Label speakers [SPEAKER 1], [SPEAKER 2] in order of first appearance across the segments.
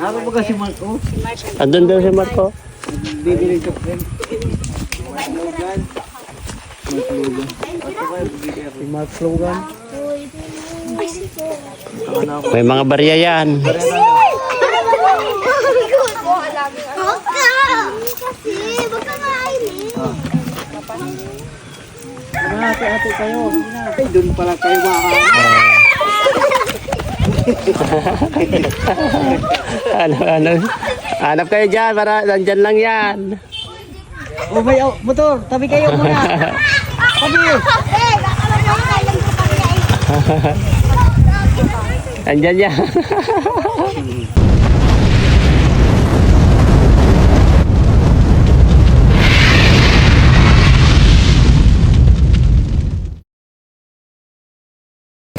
[SPEAKER 1] Ano ba kasi Marco?
[SPEAKER 2] Andun daw si Marco.
[SPEAKER 1] Bibili ka friend. Si Mark Logan.
[SPEAKER 2] May mga barya yan.
[SPEAKER 1] Ate kayo. Ay, doon pala kayo
[SPEAKER 2] Ano? Hanap kayo dyan, para nandyan lang yan.
[SPEAKER 1] Oh, may motor. Tabi kayo muna. Tabi.
[SPEAKER 2] Nandyan yan.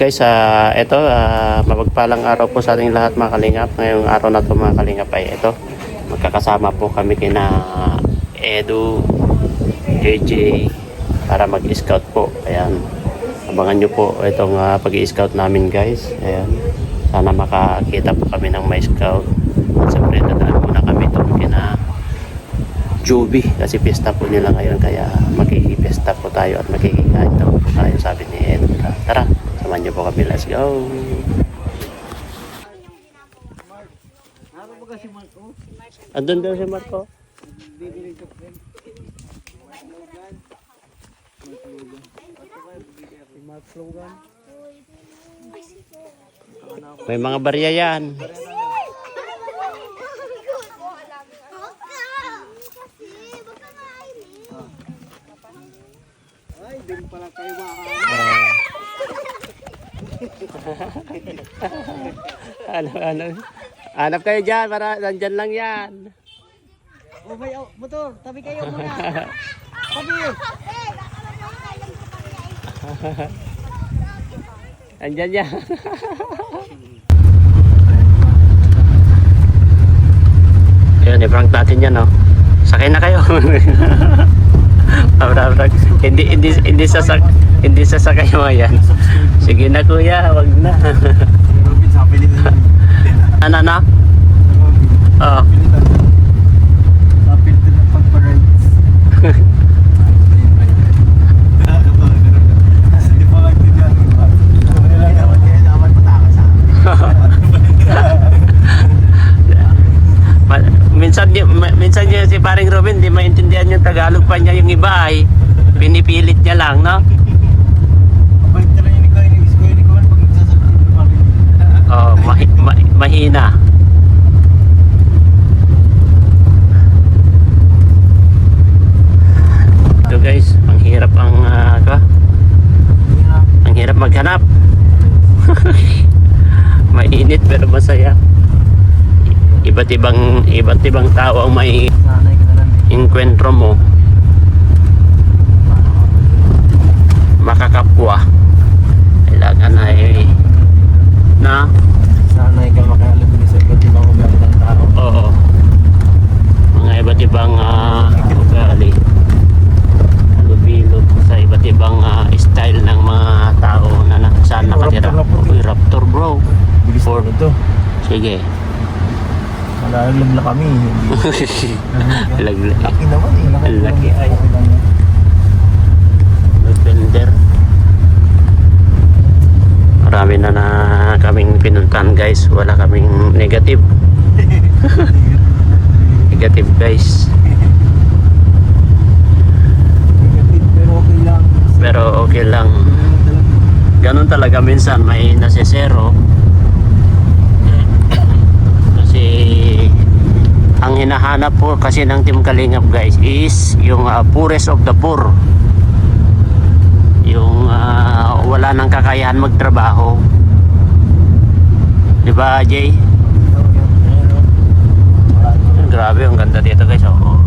[SPEAKER 2] Guys, ito, mapagpalang araw po sa ating lahat mga kalingap. Ngayong araw na ito mga kalingap ay ito, magkakasama po kami kina Edu, JJ para mag-scout po. Ayan, abangan nyo po itong pag-i-scout namin guys. Ayan, sana makakita po kami ng may scout. At siyempre dadaan muna kami itong kina Joby kasi pista po nila ngayon, kaya magkikipesta po tayo at magkikikain daw po tayo, sabi ni Edu. Tara, samahan niyo po kami, let's go.
[SPEAKER 1] Ano ba kasi Marco?
[SPEAKER 2] Andun daw si Marco.
[SPEAKER 1] Bibili ka friend. Si Mark Logan.
[SPEAKER 2] May mga barya yan.
[SPEAKER 1] Ay, doon pala kayo
[SPEAKER 2] Ano? Hanap kayo dyan, para nandyan lang yan.
[SPEAKER 1] Oh, may motor. Tabi kayo muna. Tabi.
[SPEAKER 2] Nandyan yan. Yun, i-prank natin yan, no? Sakay na kayo. Hindi sasakay mo yan. Sige na kuya, wag na. Ano? Oo. Minsan niya si paring Robin, di maintindihan yung Tagalog pa niya, yung iba ay pinipilit niya lang, no? Oh, mahina. Ito guys, ang hirap ang hirap maghanap. Mainit pero masaya. Iba't ibang tao ang may inkwentro mo, makakapwa. Kailangan ay na
[SPEAKER 1] sanay ka makalabili sa iba't ibang ugali ng tao.
[SPEAKER 2] oo, mga iba't ibang ugali, halubilo sa iba't ibang style ng mga tao na saan nakatira. Uy, Raptor bro.
[SPEAKER 1] Bilis na ito.
[SPEAKER 2] Sige.
[SPEAKER 1] Malalag na kami.
[SPEAKER 2] Laglag.
[SPEAKER 1] Laki naman eh.
[SPEAKER 2] Ang laki ay. Defender. Marami na kaming pinuntahan guys. Wala kaming negative. Negative guys. Pero okay lang. Ganun talaga minsan, may nasesero. Kasi ang hinahanap po kasi ng Team Kalingap guys is yung poorest of the poor. Yung wala nang kakayahan magtrabaho. Diba Jay? Grabe, ang ganda dito guys. Oh.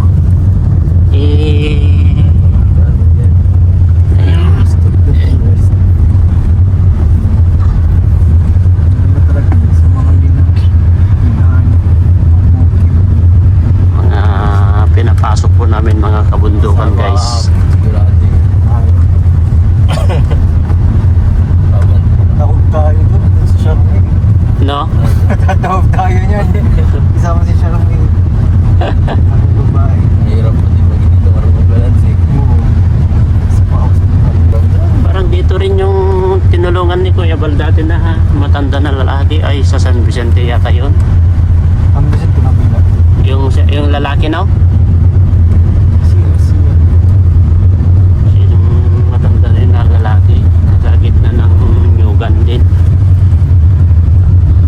[SPEAKER 2] Pinapasok po namin mga kabundukan guys.
[SPEAKER 1] Takot tayo doon sa shopping.
[SPEAKER 2] No?
[SPEAKER 3] Tatawag tayo niyan. Isama si Sharon eh. Ang babae.
[SPEAKER 4] Mahirap pati maging dito marunong balance eh.
[SPEAKER 3] Oo. Sa pa-out
[SPEAKER 2] Parang dito rin yung tinulungan ni Kuya Bal dati na matanda na lalaki ay sa San Vicente yata yun.
[SPEAKER 3] Ang bisit ko nabila.
[SPEAKER 2] Yung lalaki no?
[SPEAKER 3] Siya.
[SPEAKER 2] Yung matanda rin na lalaki sa gitna ng nyugan din.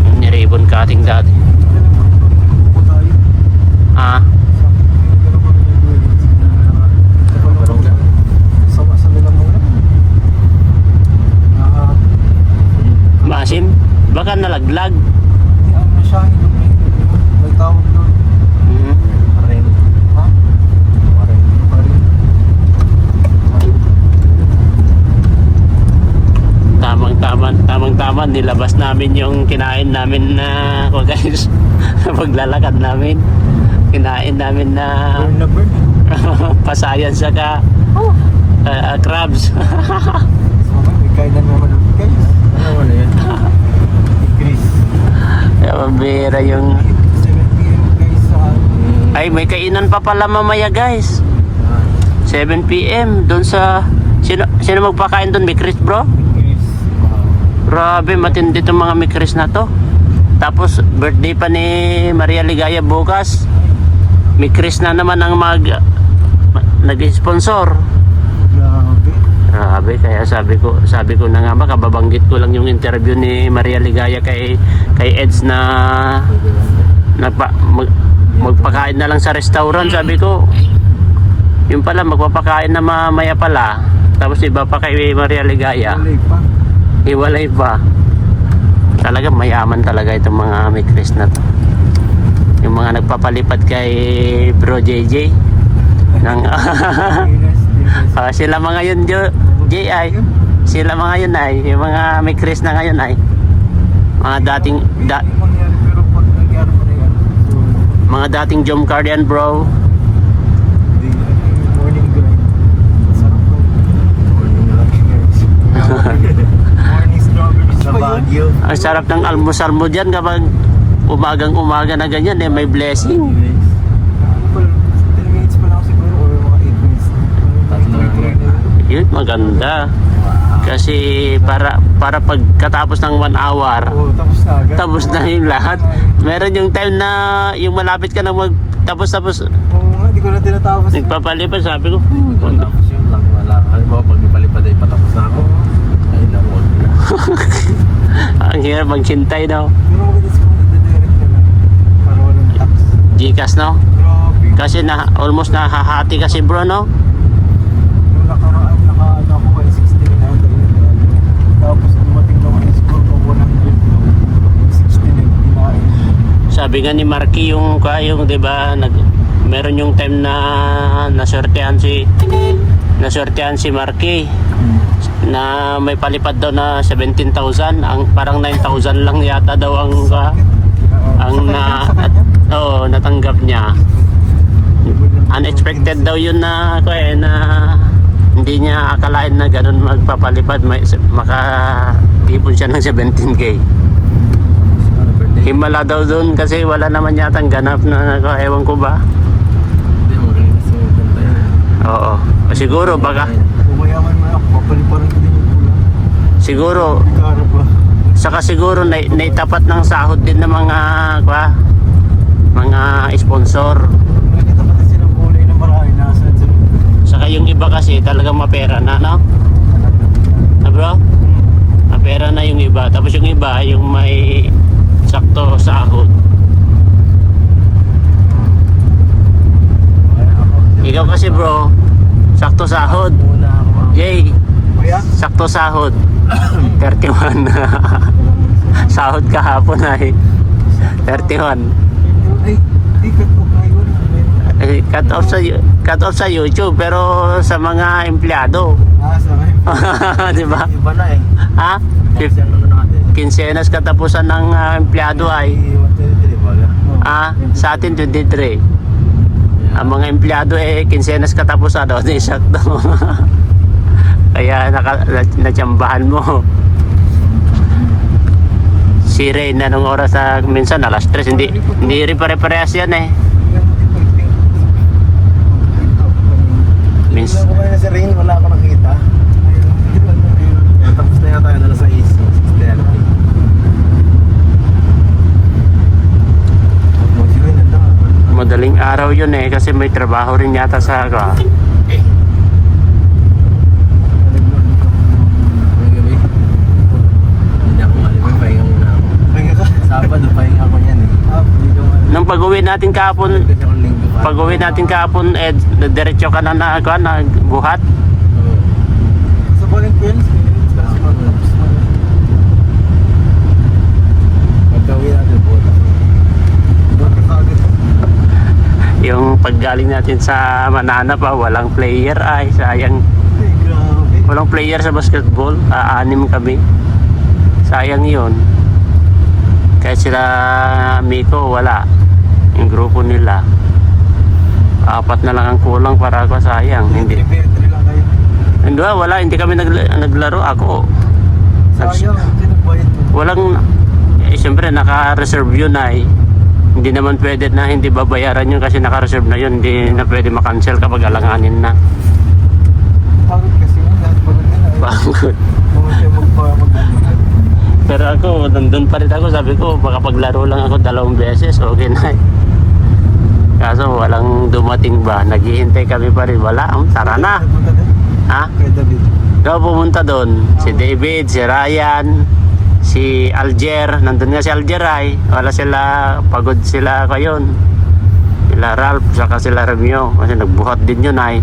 [SPEAKER 2] Yung niribon cutting dati.
[SPEAKER 3] Ako tayo.
[SPEAKER 2] Ah,
[SPEAKER 3] Pero kami yung duwelin.
[SPEAKER 4] Parang lang.
[SPEAKER 3] Sa nila muna.
[SPEAKER 2] maasim? Baka nalaglag.
[SPEAKER 3] Ano siya, may tawag doon.
[SPEAKER 2] Hmm.
[SPEAKER 4] Parin.
[SPEAKER 3] Ha?
[SPEAKER 4] Parin.
[SPEAKER 3] Parin.
[SPEAKER 2] Tamang-tama nilabas namin yung kinain namin na guys, paglalakad namin. Kinain namin na
[SPEAKER 3] Burn na burn.
[SPEAKER 2] pasayan saka crabs.
[SPEAKER 3] So, may kainan naman ulit guys.
[SPEAKER 4] Ano yan?
[SPEAKER 3] Chris.
[SPEAKER 2] Pambira yung
[SPEAKER 3] 7 p.m. guys sa
[SPEAKER 2] ay may kainan pa pala mamaya guys. 7 PM doon sa sino magpakain doon? Mikris bro?
[SPEAKER 3] Chris.
[SPEAKER 2] Grabe matindi itong mga Mikris na to. Tapos birthday pa ni Maria Ligaya bukas. Mikris na naman ang nag-sponsor.
[SPEAKER 3] Grabe.
[SPEAKER 2] Grabe, kaya sabi ko na nga ba, kababanggit ko lang yung interview ni Maria Ligaya kay Eds na magpakain na lang sa restaurant. Sabi ko, yung pala magpapakain na mamaya pala. Tapos iba pa kay Maria Ligaya.
[SPEAKER 3] Walay pa.
[SPEAKER 2] Iwalay pa. Talaga mayaman talaga itong mga Mikris na to. Yung mga nagpapalipad kay Bro JJ ng sila mga yun JI. Sila mga yun ay yung mga Mikris na ngayon ay mga dating
[SPEAKER 3] mangyari pero pag nangyari pa na yan. So,
[SPEAKER 2] mga dating Jom Cardian bro.
[SPEAKER 3] the morning grind. Sarap ko. Morning guys. Morning strawberries
[SPEAKER 4] Sa
[SPEAKER 3] pa yun.
[SPEAKER 4] Baguio.
[SPEAKER 2] Ang sarap ng almusal mo dyan kapag umagang-umaga na ganyan eh, may blessing.
[SPEAKER 3] Ano pa lang, 10 minutes pa lang siguro or mga 8 minutes.
[SPEAKER 4] Tatlo na yun.
[SPEAKER 2] Yun maganda. Kasi para pagkatapos ng 1 hour
[SPEAKER 3] Oo, tapos na agad.
[SPEAKER 2] tapos na yung lahat. Meron yung time na yung malapit ka na tapos
[SPEAKER 3] Oo nga, di ko na tinatapos.
[SPEAKER 2] nagpapalipad. Sabi ko
[SPEAKER 4] Tapos yun lang. Wala. Halimbawa pag ipalipad ay patapos na ako. Ay lang, wag na.
[SPEAKER 2] ang hirap maghintay no.
[SPEAKER 3] Pero maganda siguro nade-direct na lang. Para walang tax.
[SPEAKER 2] Gcash no.
[SPEAKER 3] Grabe.
[SPEAKER 2] Kasi almost nahahati kasi bro no.
[SPEAKER 3] Nung nakaraan, nakaano ako ay 16 na ito. Tapos dumating naman yung score ko 100. 16 yung kinain.
[SPEAKER 2] Sabi nga ni Marky yung 'di ba meron yung time na nasortehan si Marky na may palipad daw na 17,000, ang parang 9,000 lang yata daw natanggap niya. Unexpected daw yun na hindi niya akalain na ganun magpapalipad, makatipon siya ng 17K. Himala daw doon kasi wala naman yatang ganap na ewan ko ba.
[SPEAKER 4] Hindi, magaling na sa ganda yan.
[SPEAKER 2] Oo. Siguro baka
[SPEAKER 3] Umayaman man ako, papaliparan ko din yung kulang.
[SPEAKER 2] siguro
[SPEAKER 3] Kara ba?
[SPEAKER 2] saka siguro naitapat ng sahod din ng mga sponsor.
[SPEAKER 3] Nakita pa kasi ng kulay na marami nasa dyan.
[SPEAKER 2] Saka yung iba kasi talagang mapera na no? Na bro? Mapera na yung iba. Tapos yung iba yung may sakto sahod. Ikaw kasi bro, sakto sahod.
[SPEAKER 4] Muna ako.
[SPEAKER 2] Jay,
[SPEAKER 3] Kuya?
[SPEAKER 2] sakto sahod. 31. Sahod kahapon ay 31.
[SPEAKER 3] Ay, di ka po kayo.
[SPEAKER 2] Eh, cut off sa YouTube pero sa mga empleyado.
[SPEAKER 3] Sa akin.
[SPEAKER 2] Di ba?
[SPEAKER 4] Iba na eh.
[SPEAKER 2] Ha?
[SPEAKER 4] Kasi ano na natin.
[SPEAKER 2] Quincenas katapusan ng empleyado ay
[SPEAKER 4] 123 baga.
[SPEAKER 2] sa atin 23. Ang mga empleyado quincenas katapusan daw, di sakto. Kaya natsambahan mo. Si Rain, anong oras na minsan? Alas 3. Hindi rin pare-parehas yan eh.
[SPEAKER 3] Minsan ko na si Rain, wala ako nakita. Tapos na yata yun alas 6. 6:30. Si Rain, ito.
[SPEAKER 2] Madaling araw yun eh kasi may trabaho rin yata sa
[SPEAKER 4] Hindi ako malimang, pahinga muna ako.
[SPEAKER 3] Pahinga ka?
[SPEAKER 4] Sabado, pahinga ako yan eh.
[SPEAKER 2] nung pag-uwi natin kahapon,
[SPEAKER 4] Kasi akong linggo pa.
[SPEAKER 2] diretso ka na buhat.
[SPEAKER 4] Oo.
[SPEAKER 3] Sa Bowling Pins?
[SPEAKER 4] Pagka-uwi natin po.
[SPEAKER 2] Yung paggaling natin sa Manana pa, walang player. Ay, sayang.
[SPEAKER 3] Ay, grabe.
[SPEAKER 2] Walang player sa basketball. 6 kami. Sayang yun. Kahit sila Miko, wala. Yung grupo nila. 4 na lang ang kulang para ako. Sayang. Hindi.
[SPEAKER 3] 3 lang kayo.
[SPEAKER 2] Hindi, wala. Hindi kami naglaro. Ako.
[SPEAKER 3] Sayang, sinagbayad mo.
[SPEAKER 2] Walang, siyempre naka-reserve yun ay. Hindi naman pwede na hindi babayaran yun kasi naka-reserve na yun. Hindi na pwede makancel kapag alanganin na.
[SPEAKER 3] Pagod kasi yun, lahat pagod nila.
[SPEAKER 2] Pagod.
[SPEAKER 3] Kung siya magpapagod.
[SPEAKER 2] Pero ako, nandun pa rin ako. Sabi ko, baka paglaro lang ako 2 beses, okay na eh. Kaso walang dumating ba? Naghihintay kami pa rin. Wala, tara na.
[SPEAKER 3] Punta din.
[SPEAKER 2] Ha?
[SPEAKER 3] Kay David.
[SPEAKER 2] Ikaw pumunta doon. Si David, si Ryan, si Alger. Nandun nga si Alger ay. Wala sila, pagod sila kayon. Sila Ralph, saka sila Romeo. Kasi nagbuhat din yun ay.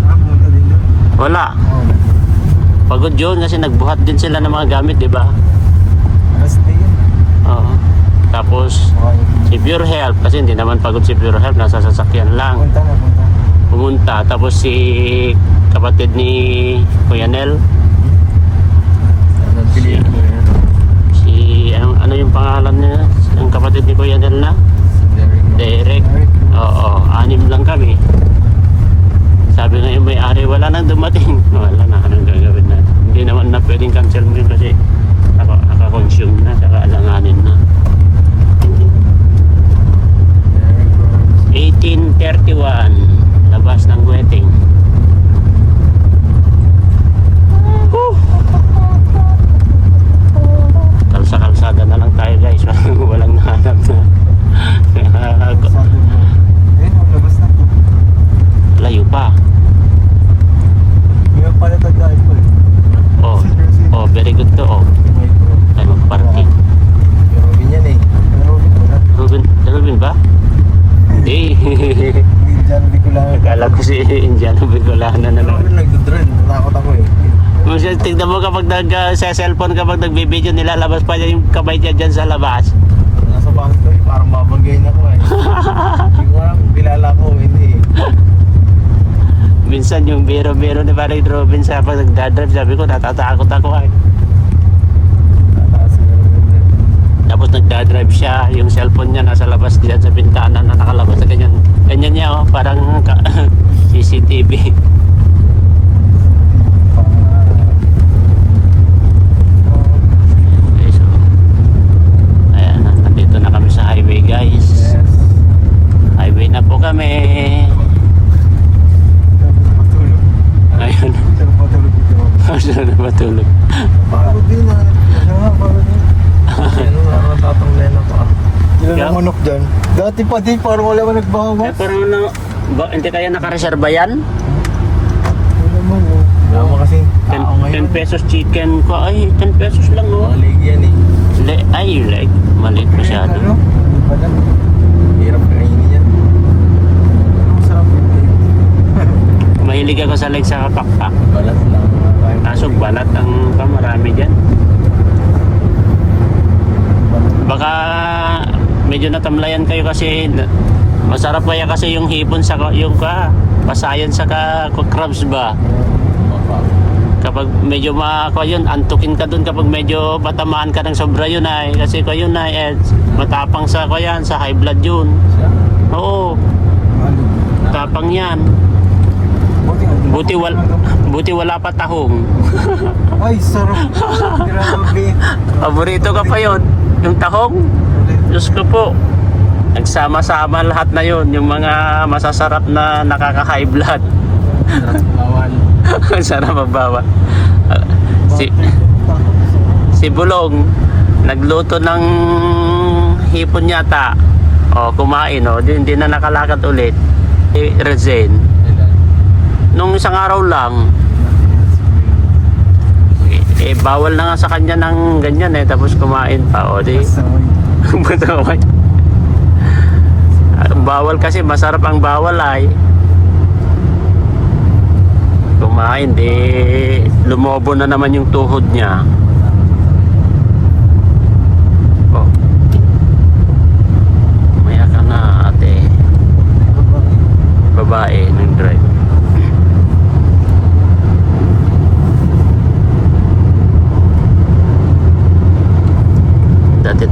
[SPEAKER 3] Pumunta din yun.
[SPEAKER 2] Wala.
[SPEAKER 3] Oo.
[SPEAKER 2] Pagod yun kasi nagbuhat din sila ng mga gamit, di ba?
[SPEAKER 3] Last day yun.
[SPEAKER 2] Oo. Tapos, si Pure Health, kasi hindi naman pagod si Pure Health, nasa sasakyan lang.
[SPEAKER 3] Punta na, punta.
[SPEAKER 2] Pumunta. Tapos si kapatid ni Kuya Nel,
[SPEAKER 4] Anong piliin mo yan?
[SPEAKER 2] si, ano yung pangalan niya? Ang kapatid ni Kuya Nel na? Derek. Oo, 6 lang kami. Sabi nga yung may-ari, wala nang dumating. Wala na, anong gagawin na? Hindi naman na pwedeng cancel mo yun kasi naka-consume na, saka alanganin na. 1831, labas ng wedding. Kalsa-kalsada na lang tayo guys. Walang nahanap na.
[SPEAKER 3] Sabi mo. Eh, labas na to.
[SPEAKER 2] Layo pa.
[SPEAKER 3] Ngayon pala tagdaan ko eh.
[SPEAKER 2] Oh, oh, very good to. Oh,
[SPEAKER 3] May pro.
[SPEAKER 2] tayo mag-parking.
[SPEAKER 4] Pero ganyan eh.
[SPEAKER 3] Pero ito na.
[SPEAKER 2] Ruben ba? Hindi.
[SPEAKER 3] Diyan, hindi ko lang.
[SPEAKER 2] Akala ko si Indiano Bicolana na
[SPEAKER 4] Pero
[SPEAKER 2] naman.
[SPEAKER 4] nagdodrone. Natakot ako eh.
[SPEAKER 2] Kasi tignan mo kapag sa cellphone, kapag nagbibideo, nilalabas pa niya yung kamay niya dyan sa labas.
[SPEAKER 4] Nasa bangko eh. Parang babagayin ako eh. Hindi ko alam kung kilala ko. Hindi eh.
[SPEAKER 2] Minsan yung biro-biro ni Paring Robin sa pag nagdadrive, sabi ko natatakot ako ay.
[SPEAKER 4] Tataas ka naman.
[SPEAKER 2] Tapos nagdadrive siya, yung cellphone niya nasa labas diyan sa bintana na nakalabas na ganyan. Ganyan niya oh, parang CCTV. Okay, so ayan, nandito na kami sa highway guys.
[SPEAKER 3] Yes.
[SPEAKER 2] Highway na po kami.
[SPEAKER 3] Matulog.
[SPEAKER 2] Ayun,
[SPEAKER 3] Saan matulog dito?
[SPEAKER 2] saan na matulog?
[SPEAKER 3] Pagod din na. Ano nga, pagod din.
[SPEAKER 4] Ano nga, natatanglen ako ah.
[SPEAKER 3] Ilan ang manok dyan? Dati pa din, parang wala mo nagbawas.
[SPEAKER 2] Pero hindi kaya nakareserba yan?
[SPEAKER 3] Wala mo, no?
[SPEAKER 4] Wala mo kasi
[SPEAKER 2] 10 pesos chicken ko. Ay, 10 pesos lang oh.
[SPEAKER 4] Malig yan eh.
[SPEAKER 2] Like, maliit masyado.
[SPEAKER 3] Ano? Wala.
[SPEAKER 4] Hirap kainin yan.
[SPEAKER 3] Ano masarap yun?
[SPEAKER 2] Mahilig ako sa like sa pakpak.
[SPEAKER 4] Balat lang.
[SPEAKER 2] Kaso balat ang pamarami dyan. Baka medyo natamlayan kayo kasi masarap kaya kasi yung hipon sa yung pasayan sa crabs ba. Kapag medyo yun, antukin ka dun kapag medyo matamaan ka ng sobra yun ay. Kasi ko yun ay matapang sa sa high blood yun. Oo, tapang yan. Buti wala pa tahong.
[SPEAKER 3] Ay, sarap. Grabe.
[SPEAKER 2] Paborito ka pa yun. yung tahong. Diyos ko po. Nagsama-sama lahat na yun. Yung mga masasarap na nakaka-high blood.
[SPEAKER 3] Bawal.
[SPEAKER 2] Ang sarap magbawal. Si Bulong, nagluto ng hipon yata. O, kumain, o. Hindi na nakalakad ulit. Rezen. Nung isang araw lang, bawal na nga sa kanya ng ganyan tapos kumain pa, o di. Bataway. Bawal kasi, masarap ang bawal ay. Kumain, di lumobo na naman yung tuhod niya. Oh. Maya ka na, ate. Babae, nag-drive.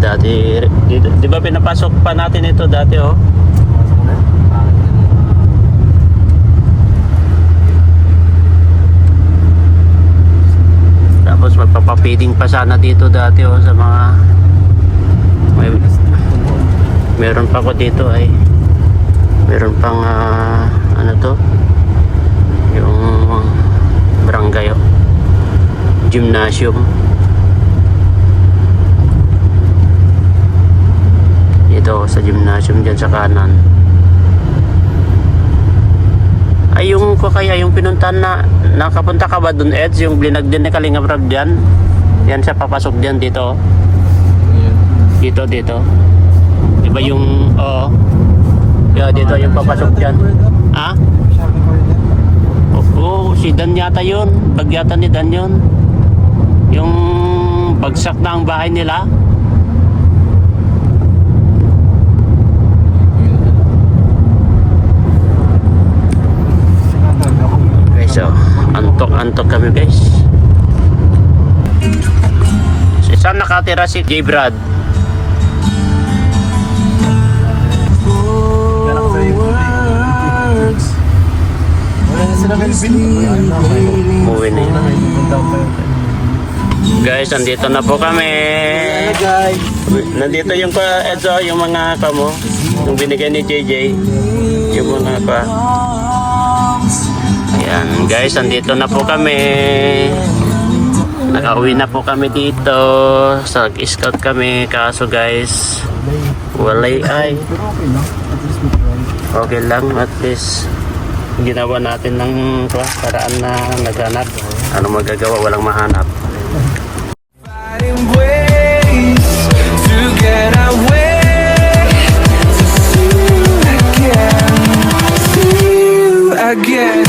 [SPEAKER 2] Dati, di ba pinapasok pa natin ito dati, oh? Tapos magpapapiding pa sana dito dati, oh, sa mga meron pa ko dito ay meron pang ano to, yung barangay, oh, gymnasium. Dito sa gymnasium dyan sa kanan. Ay, yung ko kaya yung pinuntahan na nakapunta ka ba dun, Eds? Yung blinag din ni Kalinga Prab dyan? Yan siya, papasok dyan dito. Dito. Diba yung, oo. Yeah, dito yung papasok dyan. Ha? Oo, si Dan yata yun. Bag yata ni Dan yun. Yung bagsak na ang bahay nila. So, antok kami, guys. So, saan nakatira si J. Brad? Uwi na yun. Guys, andito na po kami. Nandito yung Edzo, yung mga kamo, yung binigay ni JJ, yung mga pa. Yan, guys, andito na po kami. Nakauwi na po kami dito. Sag-scout kami. Kaso, guys, walay ay. Okay lang, at least ginawa natin ng paraan na naghanap. Ano magagawa, walang mahanap.
[SPEAKER 5] Finding ways to get away, to see you again, see you again.